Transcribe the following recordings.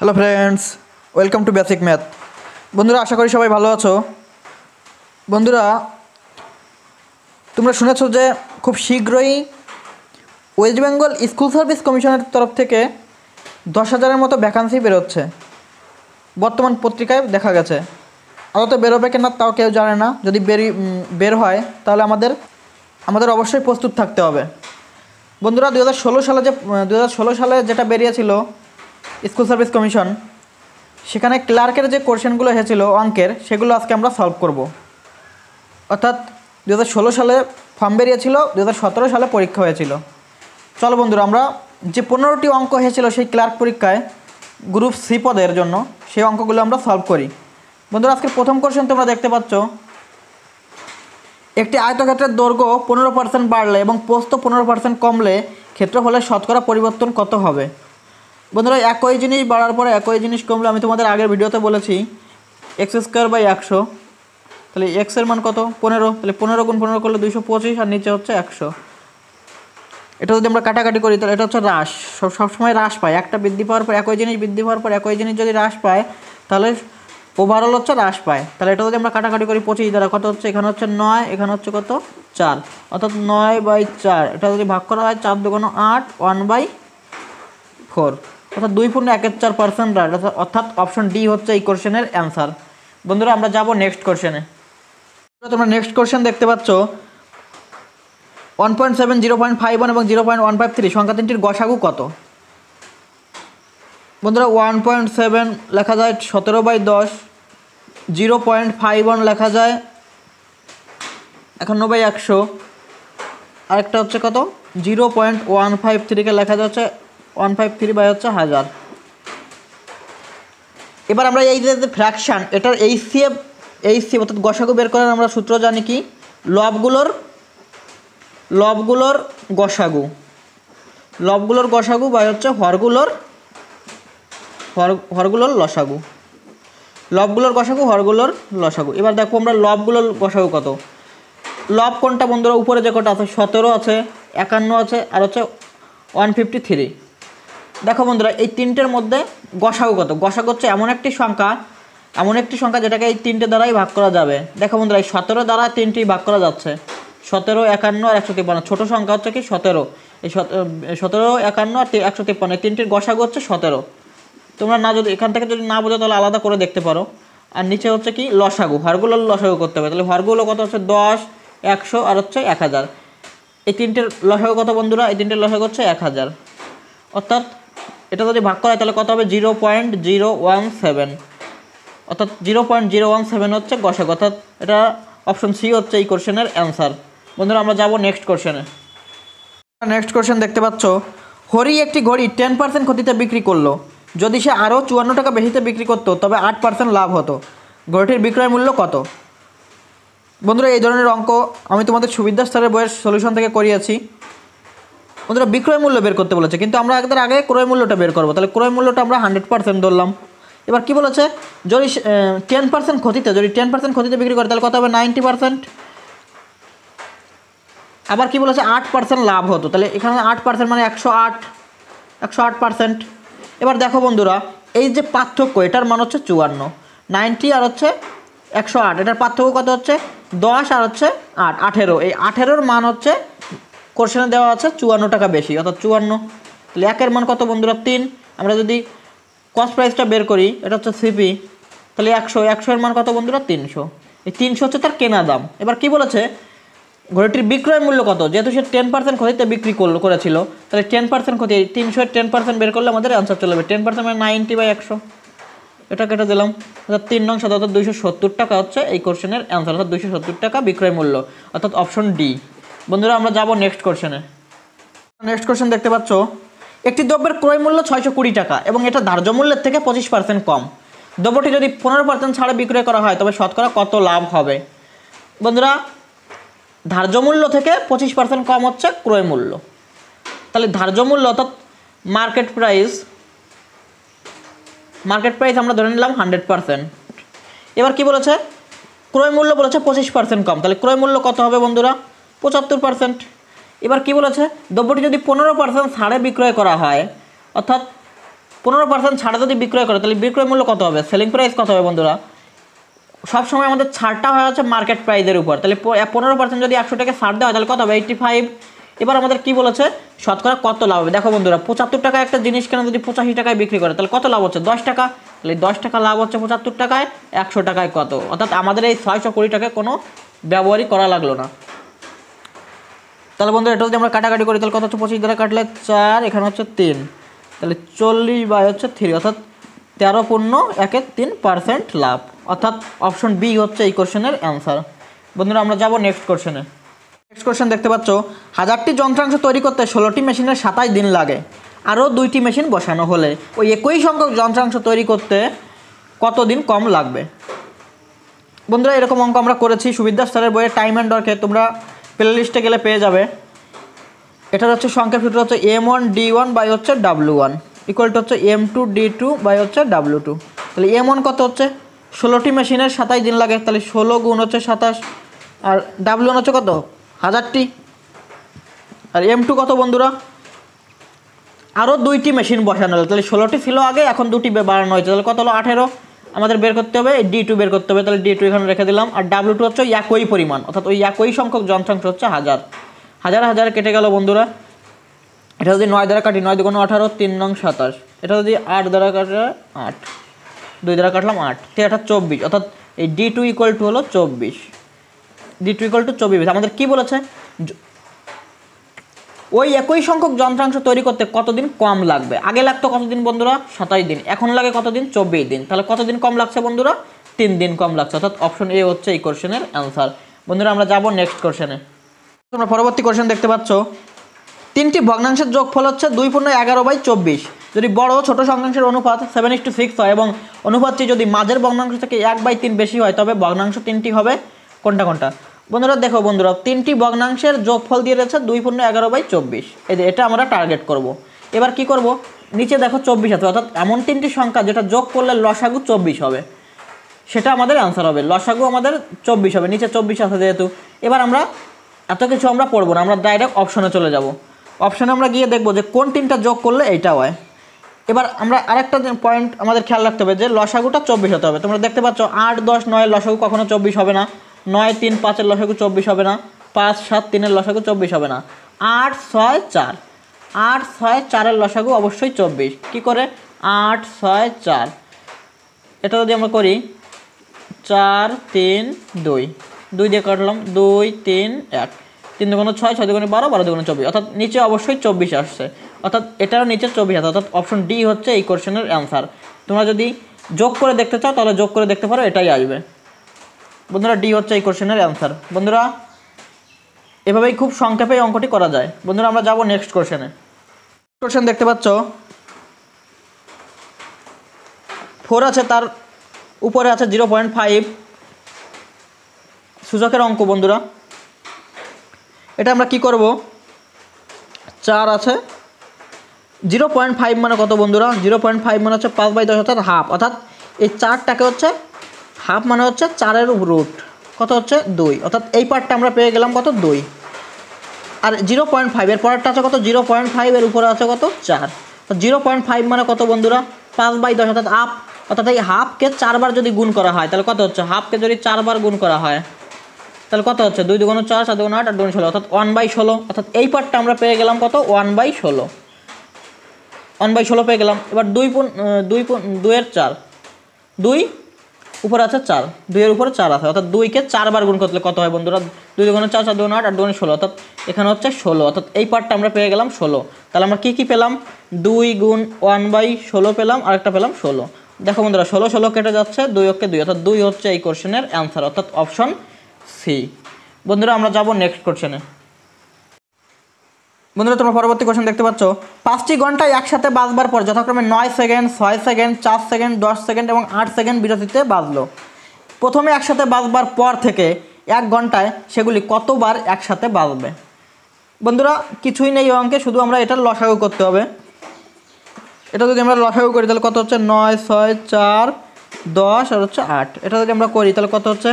Hello friends, welcome to basic math. বন্ধুরা, আশা করি সবাই ভালো আছো। বন্ধুরা, তোমরা শুনেছো যে খুব শীঘ্রই ওয়েস্ট বেঙ্গল স্কুল সার্ভিস কমিশনের তরফ থেকে 10,000-এর মতো ভ্যাকান্সি বেরোচ্ছে। বর্তমান পত্রিকায় দেখা গেছে। আদতে বেরোবে কিনা তাও কেউ জানে না। যদি বের হয় তাহলে আমাদের অবশ্যই প্রস্তুত থাকতে হবে। বন্ধুরা, 2016 সালে যেটা বেরিয়েছিল স্কুল সার্ভিস কমিশন, সেখানে ক্লার্কের যে কোশ্চেনগুলো হয়েছিল অঙ্কের, সেগুলো আজকে আমরা সলভ করব। অর্থাৎ 2016 সালে ফর্ম বেরিয়েছিল, 2017 সালে পরীক্ষা হয়েছিল। চলো বন্ধুরা, আমরা যে 15টি অঙ্ক হয়েছিল সেই ক্লার্ক পরীক্ষায় গ্রুপ সি পদের জন্য, সেই অঙ্কগুলো আমরা সলভ করি। বন্ধুরা, আজকের প্রথম কোশ্চেন তোমরা দেখতে পাচ্ছ, একটি আয়তক্ষেত্রের দৈর্ঘ্য 15% বাড়লে এবং প্রস্থ 15% কমলে ক্ষেত্রফলের শতকরা পরিবর্তন কত হবে? বন্ধুরা, একই জিনিস বাড়ার পরে একই জিনিস কমলে আমি তোমাদের আগের ভিডিওতে বলেছি x²/100। তাহলে এক্সের মান কত? 15। তাহলে 15 গুণ 15 করলে 225, আর নিচে হচ্ছে 100। এটা যদি আমরা কাটাকাটি করি তাহলে এটা হচ্ছে হ্রাস। সবসময় হ্রাস পায়। একটা বৃদ্ধি পাওয়ার পর একই জিনিস বৃদ্ধি পাওয়ার পর একই জিনিস যদি হ্রাস পায় তাহলে ওভারঅল হচ্ছে হ্রাস পায়। তাহলে এটা যদি আমরা কাটাকাটি করি 25 দ্বারা, কত হচ্ছে? এখানে হচ্ছে 9, এখানে হচ্ছে কত? 4। অর্থাৎ 9/4। এটা যদি ভাগ করা হয় 4 দুগুণ 8, 1/4। অর্থাৎ 2.14%। অর্থাৎ অপশন ডি হচ্ছে এই কোশ্চেনের অ্যান্সার। বন্ধুরা, আমরা যাব নেক্সট কোশ্চেনে। তোমরা নেক্সট কোশ্চেন দেখতে পাচ্ছ, 1.7, 0.51 এবং 0.153 সংখ্যা তিনটির গসাগু কত? বন্ধুরা, 1.7 লেখা যায় 17/10, 0.51 লেখা যায় 51/100, আরেকটা হচ্ছে কত? 0.153কে লেখা যাচ্ছে 153/1000। এবার আমরা এই যে ফ্র্যাকশান, এটার এইচসিএফ অর্থাৎ গসাগু বের করার আমরা সূত্র জানি কি? লবগুলোর গসাগু। লবগুলোর গসাগু বা হচ্ছে হরগুলোর লসাগু। লবগুলোর গসাগু, হরগুলোর লসাগু। এবার দেখো আমরা লবগুলোর গসাগু কত। লব কোনটা বন্ধুরা? উপরে যে কটা আছে, 17 আছে, 51 আছে, আর হচ্ছে 153। দেখো বন্ধুরা, এই তিনটের মধ্যে গসাগু কত? গসাগু হচ্ছে এমন একটি সংখ্যা যেটাকে এই তিনটে দ্বারাই ভাগ করা যাবে। দেখো বন্ধুরা, এই 17 দ্বারা তিনটি ভাগ করা যাচ্ছে, 17, 51 আর 153। ছোটো সংখ্যা হচ্ছে কি? 17। এই 17, 51 আর 153, এই তিনটির গসাগু হচ্ছে 17। তোমরা যদি এখান থেকে যদি না বোঝো তাহলে আলাদা করে দেখতে পারো। আর নিচে হচ্ছে কি? লসাগু। হরগুলোর লসাগু করতে হবে। তাহলে হরগুলো কত হচ্ছে? 10, 100 আর হচ্ছে 1000। এই তিনটের লসাগু কত বন্ধুরা? এই তিনটের লসাগু হচ্ছে 1000। অর্থাৎ এটা যদি ভাগ করা হয় তাহলে কত হবে? 0.017। অর্থাৎ 0.017 হচ্ছে গসাগু। অর্থাৎ এটা অপশন সি হচ্ছে এই কোশ্চেনের অ্যান্সার। বন্ধুরা, আমরা যাব নেক্সট কোশ্চেনে। নেক্সট কোশ্চেন দেখতে পাচ্ছ, হরি একটি ঘড়ি 10% ক্ষতিতে বিক্রি করলো। যদি সে আরও 54 টাকা বেশিতে বিক্রি করতো তবে 8% লাভ হতো। ঘড়িটির বিক্রয় মূল্য কত? বন্ধুরা, এই ধরনের অঙ্ক আমি তোমাদের সুবিদ্যা স্তরের বইয়ের সলিউশন থেকে করিয়েছি। বন্ধুরা, বিক্রয় মূল্য বের করতে বলেছে, কিন্তু আমরা একদম আগে ক্রয় মূল্যটা বের করবো। তাহলে ক্রয় মূল্যটা আমরা 100% ধরলাম। এবার কি বলেছে? যদি 10% ক্ষতিতে বিক্রি করে তাহলে কত হবে? 90%। আবার কি বলেছে? 8% লাভ হতো। তাহলে এখানে 8% মানে 108%। এবার দেখো বন্ধুরা, এই যে পার্থক্য, এটার মান হচ্ছে 54। 90 আর হচ্ছে 108, এটার পার্থক্য কত হচ্ছে? 10 আর হচ্ছে 8, 18। এই 18-র মান হচ্ছে কোশ্চেনে দেওয়া আছে 54 টাকা বেশি, অর্থাৎ 54। তাহলে একের মান কত বন্ধুরা? 3। আমরা যদি কস্ট প্রাইসটা বের করি, এটা হচ্ছে সিপি, তাহলে 100 এর মান কত বন্ধুরা? 300। এই 300 হচ্ছে তার কেনা দাম। এবার কি বলেছে? ঘড়িটির বিক্রয় মূল্য কত? যেহেতু সে 10% ক্ষতিতে বিক্রি করেছিল, তাহলে 10% ক্ষতি, 300 এর 10% বের করলে আমাদের অ্যান্সার চলে যাবে। 10% মানে 90/100। এটা কেটে দিলাম। অর্থাৎ 3 নং 7, অর্থাৎ 270 টাকা হচ্ছে এই কোশ্চেনের অ্যান্সার। অর্থাৎ 270 টাকা বিক্রয় মূল্য, অর্থাৎ অপশন ডি। বন্ধুরা, আমরা যাব নেক্সট কোশ্চেনে। নেক্সট কোশ্চেন দেখতে পাচ্ছ, একটি দ্রব্যের ক্রয় মূল্য 620 টাকা এবং এটা ধার্য মূল্যের থেকে 25% কম। দ্রব্যটি যদি 15% ছাড়ে বিক্রয় করা হয় তবে শতকরা কত লাভ হবে? বন্ধুরা, ধার্য মূল্য থেকে 25% কম হচ্ছে ক্রয় মূল্য। তাহলে ধার্য মূল্য অর্থাৎ মার্কেট প্রাইস আমরা ধরে নিলাম 100%। এবার কি বলেছে? ক্রয় মূল্য বলেছে 25% কম। তাহলে ক্রয় মূল্য কত হবে বন্ধুরা? 75%। এবার কি বলেছে? দ্রব্যটি যদি 15% ছাড়ে বিক্রয় করা হয়, অর্থাৎ 15% ছাড়ে যদি বিক্রয় করে তাহলে বিক্রয় মূল্য কত হবে, সেলিং প্রাইস কত হবে বন্ধুরা? সবসময় আমাদের ছাড়টা হয়ে যাচ্ছে মার্কেট প্রাইসের উপর, তাহলে 15% যদি 100 টাকা ছাড় দেওয়া হয় তাহলে কত হবে 85। এবার আমাদের কি বলেছে শতকরা কত লাভ হবে। দেখো বন্ধুরা 75 টাকায় একটা জিনিস কেন যদি 85 টাকায় বিক্রি করে তাহলে কত লাভ হচ্ছে 10 টাকা, তাহলে 10 টাকা লাভ হচ্ছে 75 টাকায়, 100 টাকায় কত, অর্থাৎ আমাদের এই 620 টাকায় কোনো ব্যবহারই করা লাগলো না। তাহলে বন্ধুরা এটা যদি আমরা কাটাকাটি করি তাহলে কত হচ্ছে 25 দ্বারা কাটলে 4, এখানে হচ্ছে 3, তাহলে 40/3 অর্থাৎ 13.13% লাভ, অর্থাৎ অপশন বি হচ্ছে এই কোশ্চেনের অ্যান্সার। বন্ধুরা আমরা যাব নেক্সট কোশ্চেনে। নেক্সট কোশ্চেন দেখতে পাচ্ছ 1000টি যন্ত্রাংশ তৈরি করতে 16টি মেশিনের 27 দিন লাগে, আরও 2টি মেশিন বসানো হলে ওই একই সংখ্যক যন্ত্রাংশ তৈরি করতে কত দিন কম লাগবে। বন্ধুরা এরকম অঙ্ক আমরা করেছি সুবিদ্যাস স্যারের বইয়ে টাইম অ্যান্ড ওয়ার্কে, তোমরা প্লে লিস্টে গেলে পেয়ে যাবে। এটার হচ্ছে সংখ্যার সূত্র হচ্ছে M1D1/W1 ইকুয়াল টু হচ্ছে M2D2/W2। তাহলে M1 কত হচ্ছে 16টি মেশিনের 27 দিন লাগে, তাহলে 16 গুণ হচ্ছে 27, আর W1 হচ্ছে কত 1000টি, আর M2 কত বন্ধুরা আরও 2টি মেশিন বসানো হলো, তাহলে 16টি ছিল আগে, এখন 2টি বাড়ানো হয়েছে, তাহলে কত হলো 18। আমাদের বের করতে হবে D2 বের করতে হবে, তাহলে D2 এখানে রেখে দিলাম, আর W2 হচ্ছে একই পরিমাণ, অর্থাৎ ওই একই সংখ্যক যন্ত্রাংশ হচ্ছে 1000। হাজার কেটে গেল বন্ধুরা। এটা যদি 9 দ্বারা কাটি 9 দুগুণ 18, 3 নং 27, এটা যদি 8 দ্বারা কাটে 8, 2 দ্বারা কাটলাম 8, 3 8 24, অর্থাৎ এই D2 ইকুয়াল টু হলো 24, D2 ইকুয়াল টু 24। আমাদের কি বলেছে ওই একই সংখ্যক যন্ত্রাংশ তৈরি করতে কতদিন কম লাগবে। আগে লাগতো কতদিন বন্ধুরা 27 দিন, এখন লাগে কতদিন 24 দিন, তাহলে কতদিন কম লাগছে বন্ধুরা 3 দিন কম লাগছে, অর্থাৎ অপশন এ হচ্ছে এই কোশ্চেনের অ্যান্সার। বন্ধুরা আমরা যাব নেক্সট কোশ্চেনে। তোমরা পরবর্তী কোশ্চেন দেখতে পাচ্ছ 3টি ভগ্নাংশের যোগফল হচ্ছে 2.11/24, যদি বড় ছোট সংখ্যাংশের অনুপাত 7:6 হয় এবং অনুপাতটি যদি মাঝের ভগ্নাংশ থেকে 1/3 বেশি হয় তবে ভগ্নাংশ 3টি হবে কোনটা কোনটা। বন্ধুরা দেখো বন্ধুরা 3টি ভগ্নাংশের যোগফল দিয়ে রয়েছে 2.11/24, এই যে এটা আমরা টার্গেট করব। এবার কি করব নিচে দেখো 24 আছে, অর্থাৎ এমন 3টি সংখ্যা যেটা যোগ করলে লসাগু 24 হবে, সেটা আমাদের অ্যান্সার হবে। লসাগু আমাদের 24 হবে, নিচে 24 আছে যেহেতু। এবার আমরা এত কিছু আমরা পড়বো না, আমরা ডাইরেক্ট অপশনে চলে যাব। অপশনে আমরা গিয়ে দেখবো যে কোন 3টা যোগ করলে এইটা হয়। এবার আমরা আরেকটা পয়েন্ট আমাদের খেয়াল রাখতে হবে যে লসাগুটা 24 হতে হবে। তোমরা দেখতে পাচ্ছ 8 10 9 লসাগু কখনো 24 হবে না, 9 3 5 এর লসাগু 24 হবে না, 5 7 3 এর লসাগু 24 হবে না, 8 6 4 8 6 4 এর লসাগু অবশ্যই 24। কি করে 8 6 4, এটা যদি আমরা করি 4 3 2, 2 দিয়ে কাটলাম 2 3 1, 3 দুগুণ 6, 6 দুগুণ 12, 12 দুগুণ 24, অর্থাৎ নিচে অবশ্যই 24 আসছে, অর্থাৎ এটারও নিচে 24 আছে, অর্থাৎ অপশন ডি হচ্ছে এই কোশ্চেনের অ্যান্সার। তোমরা যদি যোগ করে দেখতে চাও তাহলে যোগ করে দেখতে পারো, এটাই আসবে। বন্ধুরা ডি হচ্ছে এই কোশ্চেনের অ্যান্সার। বন্ধুরা এভাবেই খুব সংক্ষেপে এই অঙ্কটি করা যায়। বন্ধুরা আমরা যাব নেক্সট কোশ্চেনে। কোশ্চেন দেখতে পাচ্ছ 4 আছে, তার উপরে আছে 0.5 সূচকের অঙ্ক। বন্ধুরা এটা আমরা কি করব 4 আছে, 0.5 মানে কত বন্ধুরা 0.5 মানে হচ্ছে 5/10 অর্থাৎ হাফ, অর্থাৎ এই 4টাকে হচ্ছে হাফ মানে হচ্ছে 4-এর রুট কত হচ্ছে 2, অর্থাৎ এই পার্টটা আমরা পেয়ে গেলাম কত 2। আর 0.5 এর পরেরটা আছে কত 0.5 এর উপরে আছে কত 4, 0.5 মানে কত বন্ধুরা 5/10 অর্থাৎ হাফ, অর্থাৎ এই হাফকে 4 বার যদি গুণ করা হয় তাহলে কত হচ্ছে, হাফকে যদি 4 বার গুণ করা হয় তাহলে কত হচ্ছে 2 দুগুণ 4, 4 দুগুণ 8, 8 দুগুণ 16, অর্থাৎ 1/16, অর্থাৎ এই পার্টটা আমরা পেয়ে গেলাম কত 1/16, 1/16 পেয়ে গেলাম। এবার 2 এর 4, 2 উপরে আছে 4, 2 এর উপরে 4 আছে, অর্থাৎ 2কে 4 বার গুণ করলে কত হয় বন্ধুরা 2 দুগুণ 4, 4 দুগুণ 8, 8 দুগুণ 16, অর্থাৎ এখানে হচ্ছে 16, অর্থাৎ এই পার্টটা আমরা পেয়ে গেলাম 16। তাহলে আমরা কি পেলাম 2 গুণ 1/16 পেলাম, আরেকটা পেলাম 16। দেখো বন্ধুরা 16 16 কেটে যাচ্ছে, 2 অক্ষে 2, অর্থাৎ 2 হচ্ছে এই কোশ্চেনের অ্যান্সার, অর্থাৎ অপশন সি। বন্ধুরা আমরা যাব নেক্সট কোশ্চেনে। বন্ধুরা তোমরা পরবর্তী কোশ্চেন দেখতে পাচ্ছ 5টি ঘন্টায় একসাথে বাজবার পর যথাক্রমে 9 সেকেন্ড 6 সেকেন্ড 4 সেকেন্ড 10 সেকেন্ড এবং 8 সেকেন্ড বিরতিতে বাজলো। প্রথমে একসাথে বাজবার পর থেকে 1 ঘন্টায় সেগুলি কতবার একসাথে বাজবে। বন্ধুরা কিছুই নেই অঙ্কে, শুধু আমরা এটার লসাগু করতে হবে। এটা যদি আমরা লসাগু করি তাহলে কত হচ্ছে 9 6 4 10 আর হচ্ছে 8, এটা যদি আমরা করি তাহলে কত হচ্ছে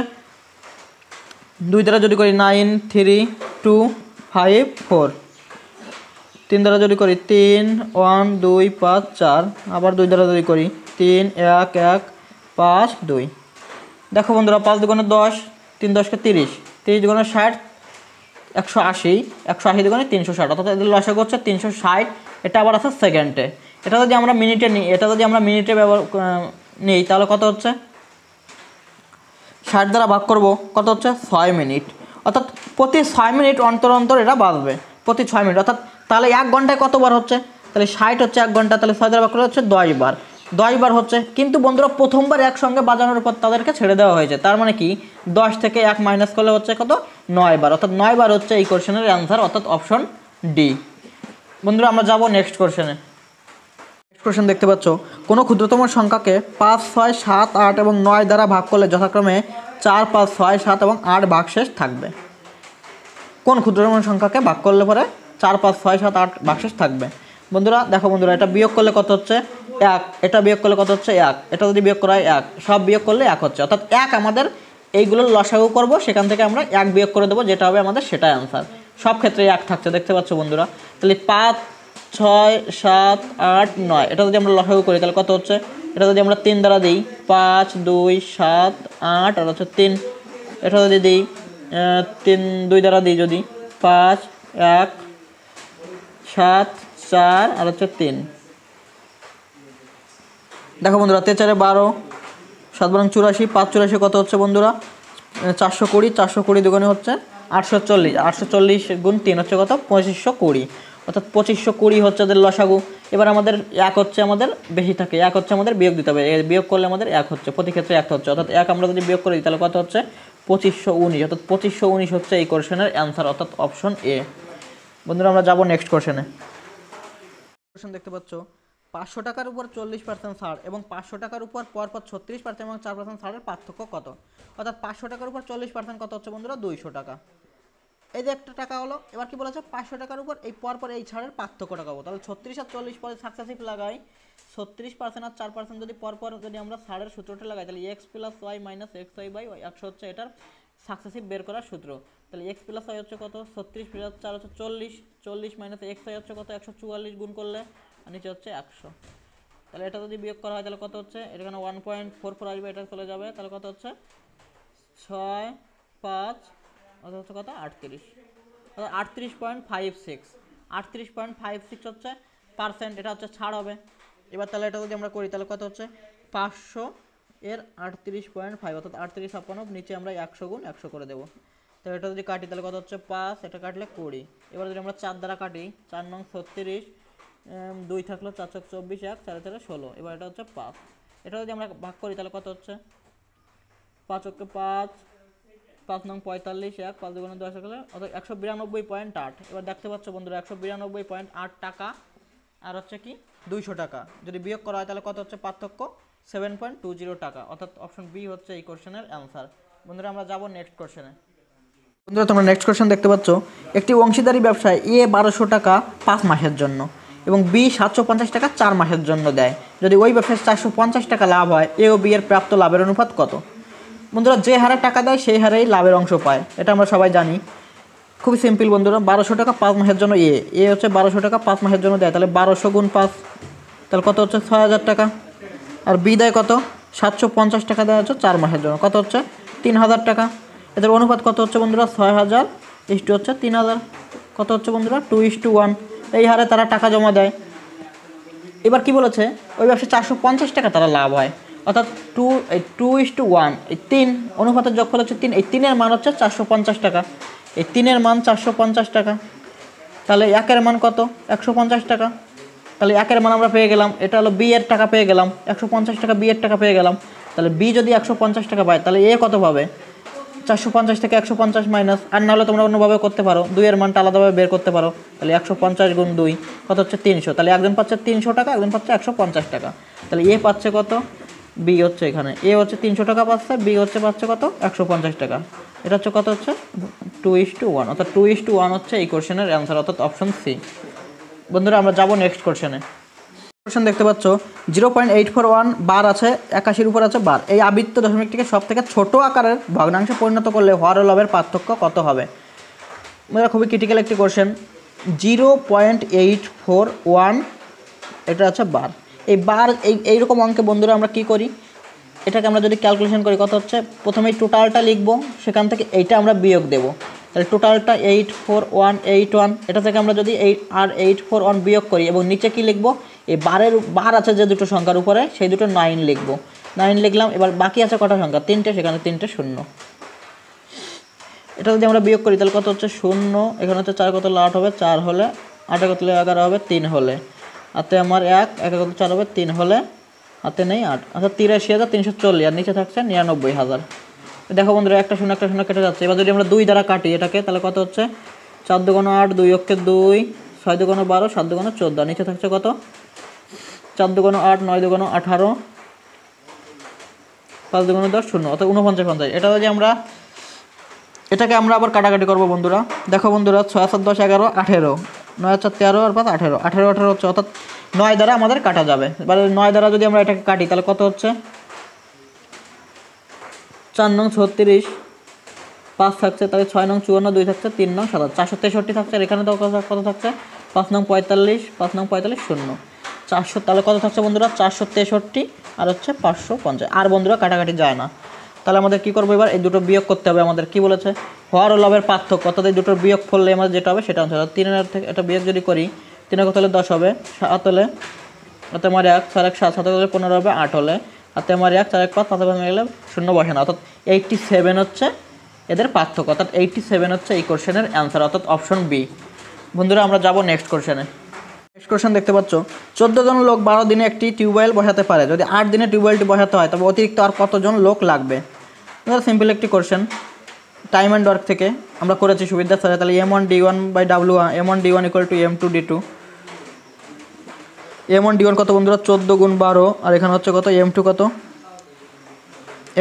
2 দ্বারা যদি করি 9 3 2 5 4, 3 দ্বারা যদি করি 3 1 2 5 4, আবার 2 দ্বারা যদি করি 3 1 1 5 2। দেখো বন্ধুরা 5 দুগুণে 10, 3 10কে 30, 30 দুগুণে 60, 180, 180 দুগুণে 360, অর্থাৎ এদের লসাগু হচ্ছে 360। এটা আবার আছে সেকেন্ডে। এটা যদি আমরা মিনিটে নিই, এটা যদি আমরা মিনিটে ব্যবহার নিই তাহলে কত হচ্ছে, 60 দ্বারা ভাগ করব, কত হচ্ছে 6 মিনিট। অর্থাৎ প্রতি 6 মিনিট অন্তর অন্তর এটা বাজবে, প্রতি 6 মিনিট। অর্থাৎ তাহলে 1 ঘন্টায় কতবার হচ্ছে, তাহলে 60 হচ্ছে 1 ঘন্টা, তাহলে 6 দ্বারা ভাগ করলে হচ্ছে 10 বার, 10 বার হচ্ছে। কিন্তু বন্ধুরা প্রথমবার একসঙ্গে বাজানোর পর তাদেরকে ছেড়ে দেওয়া হয়েছে, তার মানে কি 10 থেকে 1 মাইনাস করলে হচ্ছে কত, 9 বার, অর্থাৎ 9 বার হচ্ছে এই কোশ্চেনের অ্যান্সার, অর্থাৎ অপশন ডি। বন্ধুরা আমরা যাব নেক্সট কোশ্চেনে। নেক্সট কোশ্চেন দেখতে পাচ্ছ, কোনো ক্ষুদ্রতম সংখ্যাকে 5 6 7 8 এবং 9 দ্বারা ভাগ করলে যথাক্রমে 4 5 6 7 এবং 8 ভাগশেষ থাকবে। কোন ক্ষুদ্রতম সংখ্যাকে ভাগ করলে পরে 4 5 6 7 8 ভাগশেষ থাকবে? বন্ধুরা দেখো বন্ধুরা, এটা বিয়োগ করলে কত হচ্ছে 1, এটা বিয়োগ করলে কত হচ্ছে 1, এটা যদি বিয়োগ করা হয় 1, সব বিয়োগ করলে 1 হচ্ছে। অর্থাৎ 1 আমাদের এইগুলোর লসাগু করব, সেখান থেকে আমরা 1 বিয়োগ করে দেবো, যেটা হবে আমাদের সেটাই অ্যান্সার। সব ক্ষেত্রে 1 থাকছে, দেখতে পাচ্ছ বন্ধুরা। তাহলে 5 6 7 8 9, এটা যদি আমরা লসাগু করি তাহলে কত হচ্ছে, এটা যদি আমরা 3 দ্বারা দিই 5 2 7 8 আর হচ্ছে 3, এটা যদি দিই 3 2 দ্বারা দিই যদি 5 1 7 4 আর হচ্ছে 3। দেখো বন্ধুরা 3 4 12, 7 12 84, 5 84 কত হচ্ছে বন্ধুরা 420, 420 দুগুণে হচ্ছে 840, 840 গুণ 3 হচ্ছে কত 2520, অর্থাৎ 2520 হচ্ছে ওদের লসাগু। এবার আমাদের 1 হচ্ছে আমাদের বেশি থাকে, 1 হচ্ছে আমাদের বিয়োগ দিতে হবে, বিয়োগ করলে আমাদের 1 হচ্ছে, প্রতি ক্ষেত্রে 1 হচ্ছে, অর্থাৎ 1 আমরা যদি বিয়োগ করি তাহলে কত হচ্ছে 2519, অর্থাৎ 2519 হচ্ছে এই কোশ্চেনের অ্যান্সার, অর্থাৎ অপশন এ। বন্ধুরা আমরা যাব নেক্সট কোশ্চেনে। কোশ্চেন দেখতে পাচ্ছ, 500 টাকার উপর 40% ছাড় এবং 500 টাকার উপর পরপর 36% এবং 4% ছাড়ের পার্থক্য কত? অর্থাৎ 500 টাকার উপর 40% কত হচ্ছে বন্ধুরা 200 টাকা। এই যে একটা টাকা হলো, এবার কি বলেছে 500 টাকার উপর এই পরপর এই ছাড়ের পার্থক্যটা কত? তাহলে 36 আর 40 পরে সাকসেসিভ লাগাই, 36% আর 4% যদি পরপর যদি আমরা ছাড়ের সূত্রটা লাগাই তাহলে x plus Y minus X Y by Y 100 হচ্ছে এটার সাকসেসিভ বের করার সূত্র। তাহলে x প্লাস ওয়াই হচ্ছে কত 36 প্লাস 4 হচ্ছে 40, 40 মাইনাস এক্স ওয়াই হচ্ছে কত 144 গুণ করলে আর নিচে হচ্ছে 100। তাহলে এটা যদি বিয়োগ করা হয় তাহলে কত হচ্ছে, এখানে 1.44 আসবে, এটা চলে যাবে, তাহলে কত হচ্ছে 6 5 অর্থাৎ হচ্ছে কত 38, অর্থাৎ 38.56, 38.56 হচ্ছে পার্সেন্ট, এটা হচ্ছে ছাড় হবে। এবার তাহলে এটা যদি আমরা করি তাহলে কত হচ্ছে 500 এর 38.5, অর্থাৎ 38 56, নিচে আমরা 100 গুণ 100 করে দেবো। তাহলে এটা যদি কাটি তাহলে কত হচ্ছে 5, এটা কাটলে 20। এবার যদি আমরা 4 দ্বারা কাটি, 4 নং 36, 2 থাকলো 4 4 24, 1 4 4 16, এবার এটা হচ্ছে 5। এটা যদি আমরা ভাগ করি তাহলে কত হচ্ছে 5 ওকে 5, 5 নং 45, 1 5 দুগুণে 10 হলে অর্থাৎ 192.8। এবার দেখতে পাচ্ছ বন্ধুরা 192.8 টাকা আর হচ্ছে কি 200 টাকা যদি বিয়োগ করা হয় তাহলে কত হচ্ছে পার্থক্য 7.20 টাকা, অর্থাৎ অপশন বি হচ্ছে এই কোশ্চেনের অ্যান্সার। বন্ধুরা আমরা যাব নেক্সট কোশ্চেনে। বন্ধুরা তোমরা নেক্সট কোশ্চেন দেখতে পাচ্ছ, একটি অংশীদারি ব্যবসায় এ 1200 টাকা 5 মাসের জন্য এবং বি 750 টাকা 4 মাসের জন্য দেয়। যদি ওই ব্যবসায় 450 টাকা লাভ হয়, এ ও বি এর প্রাপ্ত লাভের অনুপাত কত? বন্ধুরা যে হারে টাকা দেয় সেই হারেই লাভের অংশ পায়, এটা আমরা সবাই জানি। খুবই সিম্পল বন্ধুরা, 1200 টাকা 5 মাসের জন্য এ হচ্ছে 1200 টাকা 5 মাসের জন্য দেয়, তাহলে 1200 গুণ 5 তাহলে কত হচ্ছে 6000 টাকা। আর বি দেয় কত 750 টাকা দেওয়া হচ্ছে 4 মাসের জন্য, কত হচ্ছে 3000 টাকা। এদের অনুপাত কত হচ্ছে বন্ধুরা 6000 ইস্টু হচ্ছে 3000, কত হচ্ছে বন্ধুরা 2:1। এই হারে তারা টাকা জমা দেয়। এবার কি বলেছে ওই ব্যবসায় 450 টাকা তারা লাভ হয়, অর্থাৎ 2:1, এই 3 অনুপাতের যোগফল হচ্ছে 3, এই 3-এর মান হচ্ছে 450 টাকা, এই 3-এর মান 450 টাকা। তাহলে 1-এর মান কত 150 টাকা, তাহলে 1-এর মান আমরা পেয়ে গেলাম, এটা হলো বি এর টাকা পেয়ে গেলাম 150 টাকা, বি এর টাকা পেয়ে গেলাম। তাহলে বি যদি 150 টাকা পায় তাহলে এ কত পাবে 450 থেকে 150 মাইনাস, আর নাহলে তোমরা অন্যভাবে করতে পারো, 2-এর মানটা আলাদাভাবে বের করতে পারো। তাহলে 150 গুণ 2 কত হচ্ছে 300, তাহলে একজন পাচ্ছে 300 টাকা, একজন পাচ্ছে 150 টাকা। তাহলে এ পাচ্ছে কত, বি হচ্ছে এখানে এ হচ্ছে 300 টাকা পাচ্ছে, বি হচ্ছে পাচ্ছে কত 150 টাকা। এটা হচ্ছে কত হচ্ছে 2:1, অর্থাৎ 2:1 হচ্ছে এই কোশ্চেনের অ্যান্সার, অর্থাৎ অপশন সি। বন্ধুরা আমরা যাব নেক্সট কোশ্চেনে। কোশ্চেন দেখতে পাচ্ছ 0.841 বার আছে, 81-র উপর আছে বার, এই আবৃত্ত দশমিকটিকে সব থেকে ছোট আকারের ভগ্নাংশে পরিণত করলে হর ও লবের পার্থক্য কত হবে? খুবই ক্রিটিক্যাল একটি কোশ্চেন। 0.841 এটা আছে বার। এই বার এইরকম অঙ্কে বন্ধুরা আমরা কি করি, এটাকে আমরা যদি ক্যালকুলেশন করি কত হচ্ছে, প্রথমেই টোটালটা লিখবো, সেখান থেকে এইটা আমরা বিয়োগ দেবো। তাহলে টোটালটা 84181, এটা থেকে আমরা যদি 841 বিয়োগ করি এবং নিচে কি লিখবো, এই বার আছে যে দুটো সংখ্যার উপরে সেই দুটো 9 লিখবো। 9 লিখলাম। এবার বাকি আছে কটা সংখ্যা, 3টে, সেখানে 3টে শূন্য। এটা যদি আমরা বিয়োগ করি তাহলে কত হচ্ছে 0, এখানে হচ্ছে 4 কত 8 হবে, 4 হলে 8 কত 11 হবে, 3 হলে হাতে আমার 1 কত 4 হবে, 3 হলে হাতে নেই 8, আচ্ছা 83,340, আর নিচে থাকছে 99,000। দেখো বন্ধুরা একটা শূন্য কেটে যাচ্ছে। এবার যদি আমরা 2 দ্বারা কাটি এটাকে তাহলে কত হচ্ছে 4 দুগুণ 8, 2 অক্ষে 2, 6 দুগুণ 12, 7 দুগুণ 14, নিচে থাকছে কত 4 দুগুণ 8, 9 দুগুণ 18, 5 দুগুণ 10, 0, অর্থাৎ 49। এটা যদি আমরা এটাকে আমরা আবার কাটাকাটি করবো বন্ধুরা। দেখো বন্ধুরা 6 7 10 11 18, 9 4 13 আর 5 18, 18 হচ্ছে, অর্থাৎ 9 দ্বারা আমাদের কাটা যাবে। এবার 9 দ্বারা যদি আমরা এটাকে কাটি তাহলে কত হচ্ছে 4 নং 36, 5 থাকছে, তাহলে 6 নং 54, 2 থাকছে, 3 নং 27, 463 থাকছে। আর এখানে তো কত থাকছে 5 নং 45, 5 নং 45, 0, 400, তাহলে কত থাকছে বন্ধুরা 463 আর হচ্ছে 550। আর বন্ধুরা কাটাকাটি যায় না। তাহলে আমাদের কী করবো, এবার এই দুটো বিয়োগ করতে হবে। আমাদের কি বলেছে, হর ও লবের পার্থক্য, অর্থাৎ এই দুটোর বিয়োগ করলে আমাদের যেটা হবে সেটা হচ্ছে 3 থেকে এটা বিয়োগ যদি করি, 3 কত হলে 10 হবে, 7 হলে হাতে আমার 1, 4 1 7, 7 হলে 15 হবে, 8 হলে হাতে আমার 1, 4 1 5, 5 5 গেলে 0 বসে না, অর্থাৎ 87 হচ্ছে এদের পার্থক্য, অর্থাৎ 87 হচ্ছে এই কোশ্চেনের অ্যান্সার, অর্থাৎ অপশন বি। বন্ধুরা আমরা যাব নেক্সট কোশ্চেনে। নেক্সট কোশ্চেন দেখতে পাচ্ছ, 14 জন লোক 12 দিনে একটি টিউবওয়েল বসাতে পারে, যদি 8 দিনে টিউবওয়েলটি বসাতে হয় তবে অতিরিক্ত আর কতজন লোক লাগবে। সিম্পল একটি কোশ্চেন, টাইম অ্যান্ড ওয়ার্ক থেকে আমরা করেছি সুবিধার সাথে। তাহলে M1D1/W1, M1D1 = M2D2, M1D1 কত বন্ধুরা 14 গুণ 12, আর এখানে হচ্ছে কত M2 কত,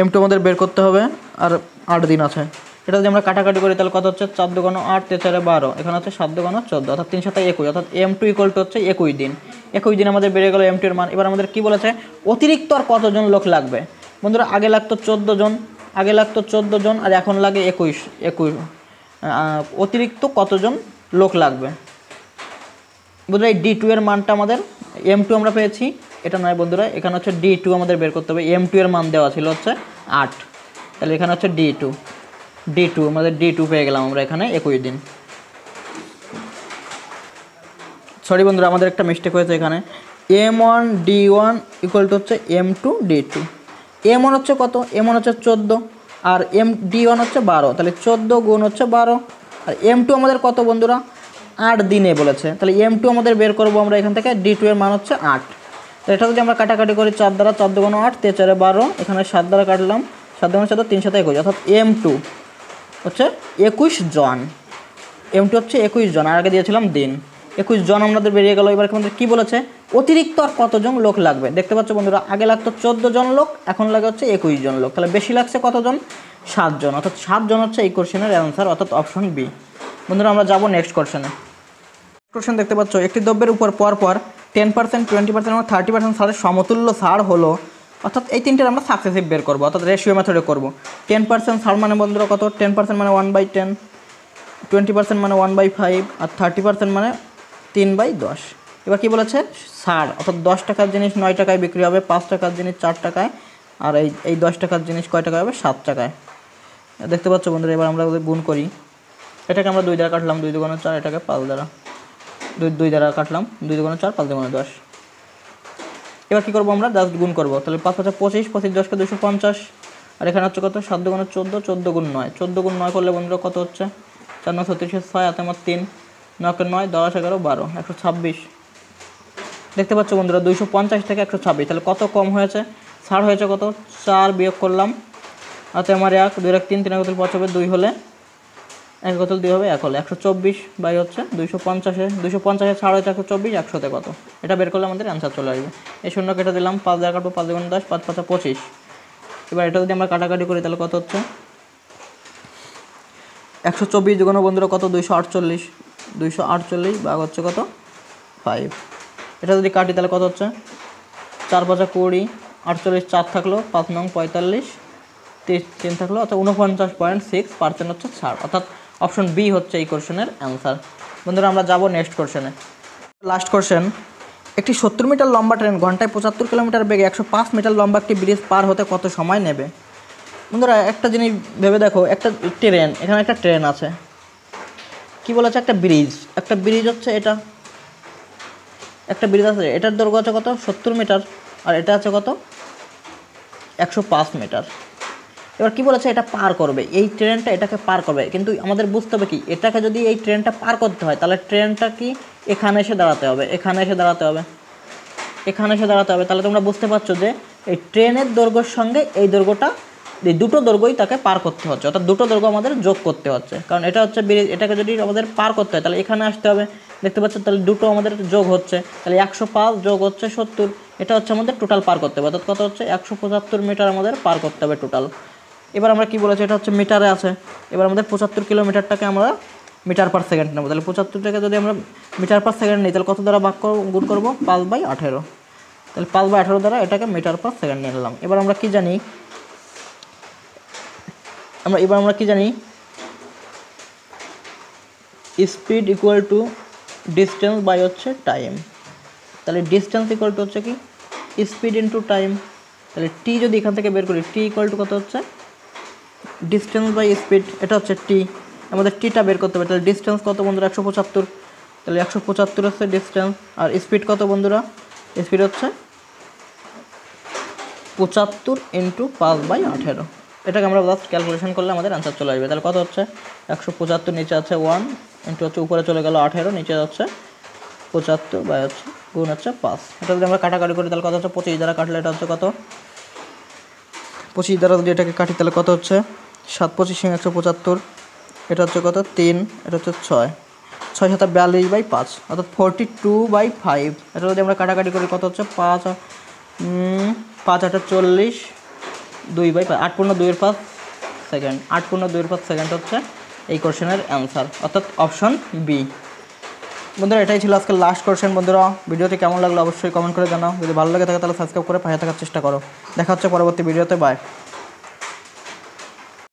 M2 আমাদের বের করতে হবে, আর 8 দিন আছে। এটা যদি আমরা কাটাকাটি করি তাহলে কত হচ্ছে 4 দুগুণ 8, 3 4 12, এখানে হচ্ছে 7 দুগুণ 14, অর্থাৎ 3 7 21, অর্থাৎ M2 = হচ্ছে 21 দিন। 21 দিন আমাদের বেড়ে গেল M2 এর মান। এবার আমাদের কি বলেছে, অতিরিক্ত আর কতজন লোক লাগবে। বন্ধুরা আগে লাগতো 14 জন, আর এখন লাগে 21। অতিরিক্ত কতজন লোক লাগবে বন্ধুরা, এই D2 এর মানটা আমাদের M2 আমরা পেয়েছি, এটা নয় বন্ধুরা, এখানে হচ্ছে D2 আমাদের বের করতে হবে। M2 এর মান দেওয়া ছিল হচ্ছে 8, তাহলে এখানে হচ্ছে D2 আমাদের D2 পেয়ে গেলাম আমরা এখানে 21 দিন। সরি বন্ধুরা আমাদের একটা মিস্টেক হয়েছে এখানে, M1D1 = হচ্ছে M2D2। M1 হচ্ছে কত, M1 হচ্ছে 14, আর D1 হচ্ছে 12, তাহলে 14 গুণ হচ্ছে 12, আর M2 আমাদের কত বন্ধুরা 8 দিনে বলেছে, তাহলে M2 আমাদের বের করবো আমরা এখান থেকে। D2 এর মান হচ্ছে 8। তো এটা যদি আমরা কাটাকাটি করি 4 দ্বারা, 4 দুগুণ 8, 3 4 12, এখানে 7 দ্বারা কাটলাম, 7 দুগুণ 7, 3 7 21, অর্থাৎ M2 হচ্ছে 21 জন। M2 হচ্ছে 21 জন, আর আগে দিয়েছিলাম দিন। 21 জন আমাদের বেরিয়ে গেল। এবার আমাদের কী বলেছে, অতিরিক্ত আর কতজন লোক লাগবে। দেখতে পাচ্ছ বন্ধুরা আগে লাগতো 14 জন লোক, এখন লাগে হচ্ছে 21 জন লোক, তাহলে বেশি লাগছে কতজন 7 জন, অর্থাৎ 7 জন হচ্ছে এই কোশ্চেনের অ্যান্সার, অর্থাৎ অপশন বি। বন্ধুরা আমরা যাব নেক্সট কোশ্চেনে। কোশ্চেন দেখতে পাচ্ছ, একটি দ্রব্যের উপর পরপর 10%, 20% এবং 30% ছাড়ের সমতুল্য ছাড় হলো, অর্থাৎ এই তিনটের আমরা সাকসেসিভ বের করবো, অর্থাৎ রেশিও মেথডে করবো। 10% ছাড় মানে বন্ধুরা কত, 10% মানে 1/10, 20% মানে 1/5, আর 30% মানে 3/10। এবার কী বলেছে, ছাড়, অর্থাৎ 10 টাকার জিনিস 9 টাকায় বিক্রি হবে, 5 টাকার জিনিস 4 টাকায়, আর এই 10 টাকার জিনিস কয় টাকায় হবে, 7 টাকায়। দেখতে পাচ্ছ বন্ধুরা, এবার আমরা গুণ করি। এটাকে আমরা 2 দ্বারা কাটলাম, 2 দুগুণ 4, এটাকে 5 দ্বারা, 2 দ্বারা কাটলাম, 2 দুগুণ 4, 5 দুগুণ 10। এবার কী করবো, আমরা জাস্ট গুণ করবো। তাহলে 5 5 25, 25 10কে 250, আর এখানে হচ্ছে কত 7 দুগুণ 14, 14 গুণ 9, 14 গুণ 9 করলে বন্ধুরা কত হচ্ছে 4 9 36, 6 হাতে আমার 3, 9 9, 10 11 12, 126। দেখতে পাচ্ছ বন্ধুরা 250 থেকে 126, তাহলে কত কম হয়েছে, ছাড় হয়েছে কত 4, বিয়োগ করলাম, হাতে আমার 1, 2 1 3, 3 কত 5 হবে, 2 হলে 1 কত 2 হবে, 1 হলে 124 বাই হচ্ছে 250 ছাড় হয়েছে 124, 100তে কত, এটা বের করলে আমাদের অ্যান্সার চলে আসবে। এই শূন্য কেটে দিলাম, 5 দ্বারা কাটবো, 5 দুগুণ 10, 5 5 25। এবার এটা যদি আমরা কাটাকাটি করি তাহলে কত হচ্ছে 124 দুগুণ বন্ধুরা কত 248 ভাগ হচ্ছে কত 5। এটা যদি কাটি তাহলে কত হচ্ছে 4 5 20, 48, 4 থাকলো, 5 নং 45, 3 থাকলো, অর্থাৎ 49.6% হচ্ছে ছাড়, অর্থাৎ অপশন বি হচ্ছে এই কোশ্চেনের অ্যান্সার। বন্ধুরা আমরা যাব নেক্সট কোশ্চেনে। লাস্ট কোশ্চেন, একটি 70 মিটার লম্বা ট্রেন ঘন্টায় 75 কিলোমিটার বেগে 105 মিটার লম্বা একটি ব্রিজ পার হতে কত সময় নেবে? বন্ধুরা একটা জিনিস ভেবে দেখো, একটা ট্রেন, এখানে একটা ট্রেন আছে, কি বলেছে একটা ব্রিজ হচ্ছে, এটা একটা ব্রিজ আছে, এটার দৈর্ঘ্য আছে কত 70 মিটার, আর এটা আছে কত 105 মিটার। এবার কি বলেছে এটা পার করবে, এই ট্রেনটা এটাকে পার করবে, কিন্তু আমাদের বুঝতে হবে কি এটাকে যদি এই ট্রেনটা পার করতে হয় তাহলে ট্রেনটা কি এখানে এসে দাঁড়াতে হবে, তাহলে তোমরা বুঝতে পারছো যে এই ট্রেনের দৈর্ঘ্যের সঙ্গে এই দৈর্ঘ্যটা, এই দুটো দৈর্ঘ্যই তাকে পার করতে হচ্ছে, অর্থাৎ দুটো দৈর্ঘ্য আমাদের যোগ করতে হচ্ছে, কারণ এটা হচ্ছে ব্রিজ, এটাকে যদি আমাদের পার করতে হয় তাহলে এখানে আসতে হবে, দেখতে পাচ্ছ, তাহলে দুটো আমাদের যোগ হচ্ছে, তাহলে 105 যোগ হচ্ছে 70, এটা হচ্ছে আমাদের টোটাল পার করতে হবে, অর্থাৎ কত হচ্ছে 175 মিটার আমাদের পার করতে হবে টোটাল। এবার আমরা কি বলেছি, এটা হচ্ছে মিটারে আছে, এবার আমাদের 75 কিলোমিটারটাকে আমরা মিটার পার সেকেন্ড নেবো, তাহলে 75টাকে যদি আমরা মিটার পার সেকেন্ড নিই তাহলে কত দ্বারা ভাগ গুণ করবো 5/18, তাহলে 5/18 দ্বারা এটাকে মিটার পার সেকেন্ড নিয়ে নিলাম। এবার আমরা কি জানি, speed equal to distance by হচ্ছে টাইম, তাহলে ডিস্টেন্স ইকুয়াল টু হচ্ছে কি স্পিড ইন্টু টাইম, তাহলে টি যদি এখান থেকে বের করি টি ইকুয়াল টু কত হচ্ছে ডিস্টেন্স বাই স্পিড, এটা হচ্ছে টি, আমাদের টিটা বের করতে হবে, তাহলে ডিস্টেন্স কত বন্ধুরা 175, তাহলে 175 হচ্ছে ডিস্টেন্স, আর স্পিড কত বন্ধুরা, স্পিড হচ্ছে 75 ইন্টু 5/18, এটাকে আমরা জাস্ট ক্যালকুলেশন করলে আমাদের অ্যান্সার চলে আসবে, তাহলে কত হচ্ছে 175, নিচে আছে 1 ইন্টু হচ্ছে উপরে চলে গেল 18, নিচে হচ্ছে 75 বাই হচ্ছে গুণ হচ্ছে 5, এটা যদি আমরা কাটাকাটি করি তাহলে কত হচ্ছে 25 দ্বারা কাটলে এটা হচ্ছে কত 25 দ্বারা যদি এটাকে কাটি তাহলে কত হচ্ছে 7×25 = 175, এটা হচ্ছে কত 3, এটা হচ্ছে 6, 6 7 42/5, অর্থাৎ 42/5, এটা যদি আমরা কাটাকাটি করি কত হচ্ছে 5 5 8 40, 2/5, 8×2 সেকেন্ড, 8×2 সেকেন্ড হচ্ছে এই কোশ্চেনের অ্যান্সার, অর্থাৎ অপশন বি। বন্ধুরা এটাই ছিল আজকের লাস্ট কোশ্চেন। বন্ধুরা ভিডিওটি কেমন লাগলো অবশ্যই কমেন্ট করে জানাও, যদি ভালো লাগে থাকে তাহলে সাবস্ক্রাইব করে পাশে থাকার চেষ্টা করো। দেখা হচ্ছে পরবর্তী ভিডিওতে, বাই।